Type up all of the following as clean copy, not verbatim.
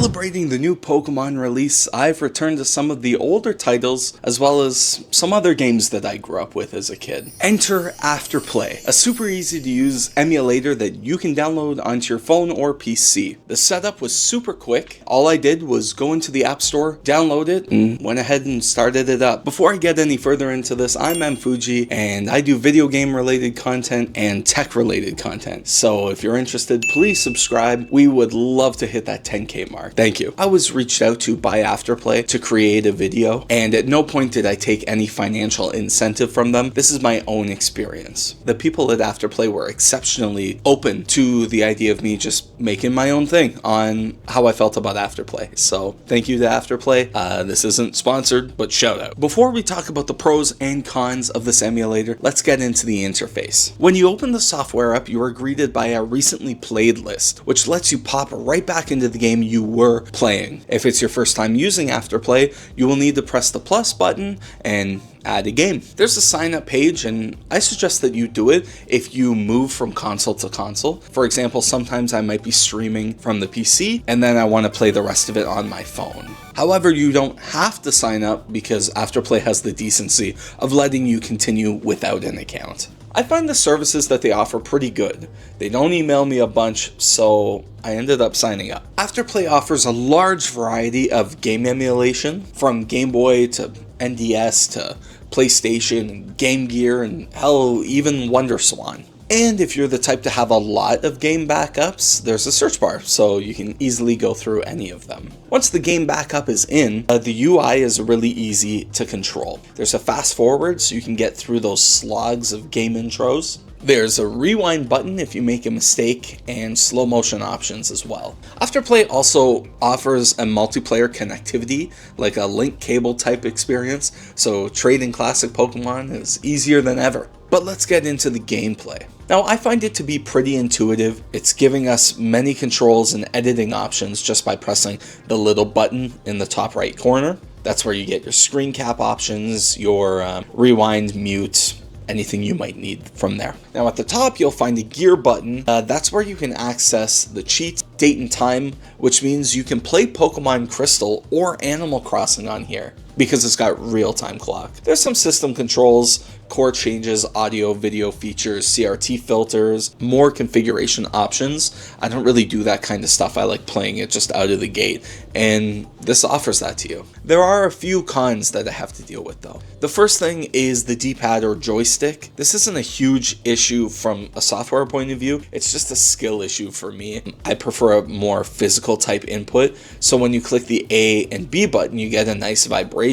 Celebrating the new Pokemon release, I've returned to some of the older titles, as well as some other games that I grew up with as a kid. Enter Afterplay, a super easy to use emulator that you can download onto your phone or PC. The setup was super quick. All I did was go into the App Store, download it, and went ahead and started it up. Before I get any further into this, I'm Fuji, and I do video game related content and tech related content. So if you're interested, please subscribe. We would love to hit that 10K mark. Thank you. I was reached out to by Afterplay to create a video, and at no point did I take any financial incentive from them. This is my own experience. The people at Afterplay were exceptionally open to the idea of me just making my own thing on how I felt about Afterplay. So thank you to Afterplay. This isn't sponsored, but shout out. Before we talk about the pros and cons of this emulator, let's get into the interface. When you open the software up, you are greeted by a recently played list, which lets you pop right back into the game you were playing. If it's your first time using Afterplay, you will need to press the plus button and add a game. There's a sign up page, and I suggest that you do it if you move from console to console. For example, sometimes I might be streaming from the PC and then I want to play the rest of it on my phone. However, you don't have to sign up because Afterplay has the decency of letting you continue without an account. I find the services that they offer pretty good. They don't email me a bunch, so I ended up signing up. Afterplay offers a large variety of game emulation, from Game Boy to NDS to PlayStation, Game Gear, and hell, even WonderSwan. And if you're the type to have a lot of game backups, there's a search bar, so you can easily go through any of them. Once the game backup is in, the UI is really easy to control. There's a fast forward, so you can get through those slogs of game intros. There's a rewind button if you make a mistake, and slow motion options as well. Afterplay also offers a multiplayer connectivity, like a link cable type experience, so trading classic Pokemon is easier than ever. But let's get into the gameplay. Now, I find it to be pretty intuitive. It's giving us many controls and editing options just by pressing the little button in the top right corner. That's where you get your screen cap options, your rewind, mute, anything you might need from there. Now at the top, you'll find a gear button. That's where you can access the cheat, date and time, which means you can play Pokemon Crystal or Animal Crossing on here because it's got real-time clock. There's some system controls, core changes, audio, video features, CRT filters, more configuration options. I don't really do that kind of stuff. I like playing it just out of the gate, and this offers that to you. There are a few cons that I have to deal with though. The first thing is the D-pad or joystick. This isn't a huge issue from a software point of view. It's just a skill issue for me. I prefer a more physical type input. So when you click the A and B button, you get a nice vibration,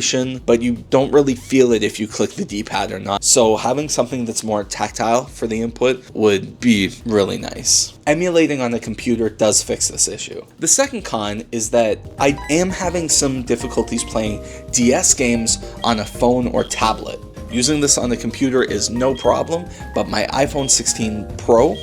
but you don't really feel it if you click the D-pad or not. So having something that's more tactile for the input would be really nice. Emulating on a computer does fix this issue. The second con is that I am having some difficulties playing DS games on a phone or tablet. Using this on the computer is no problem, but my iPhone 16 Pro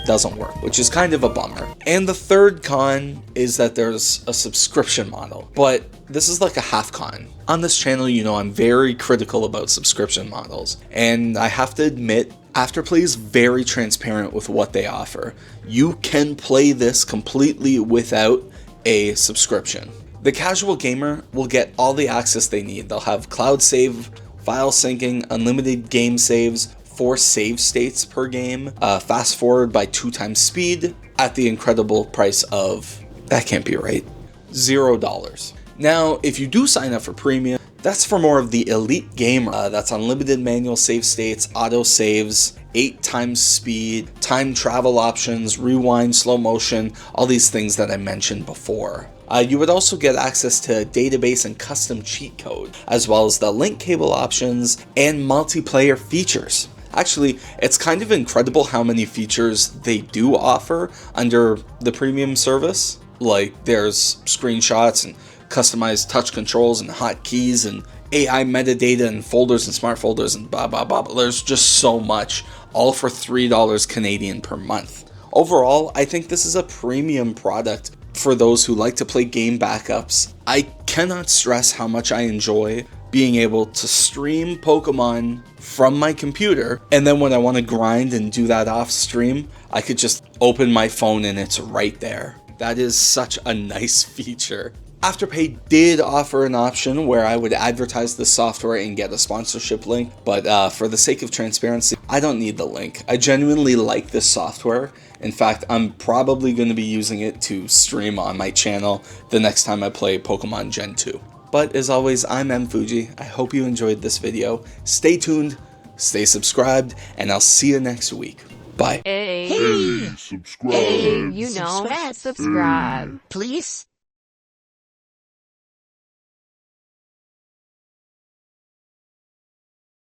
doesn't work, which is kind of a bummer. And the third con is that there's a subscription model, but this is like a half con. On this channel, you know, I'm very critical about subscription models, and I have to admit, Afterplay is very transparent with what they offer. You can play this completely without a subscription. The casual gamer will get all the access they need. They'll have cloud save, file syncing, unlimited game saves, 4 save states per game, fast forward by 2 times speed at the incredible price of, that can't be right, $0. Now, if you do sign up for premium, that's for more of the elite gamer. That's unlimited manual save states, auto saves, 8 times speed, time travel options, rewind, slow motion, all these things that I mentioned before. You would also get access to database and custom cheat code, as well as the link cable options and multiplayer features. Actually, it's kind of incredible how many features they do offer under the premium service. Like, there's screenshots and customized touch controls and hotkeys and AI metadata and folders and smart folders and blah blah blah. There's just so much, all for $3 Canadian per month. Overall, I think this is a premium product for those who like to play game backups. I cannot stress how much I enjoy being able to stream Pokemon from my computer, and then when I want to grind and do that off stream, I could just open my phone and it's right there. That is such a nice feature. Afterpay did offer an option where I would advertise the software and get a sponsorship link, but for the sake of transparency, I don't need the link. I genuinely like this software. In fact, I'm probably going to be using it to stream on my channel the next time I play Pokemon Gen 2. But as always, I'm MFuji. I hope you enjoyed this video. Stay tuned, stay subscribed, and I'll see you next week. Bye. Hey, subscribe. You know, subscribe. Please.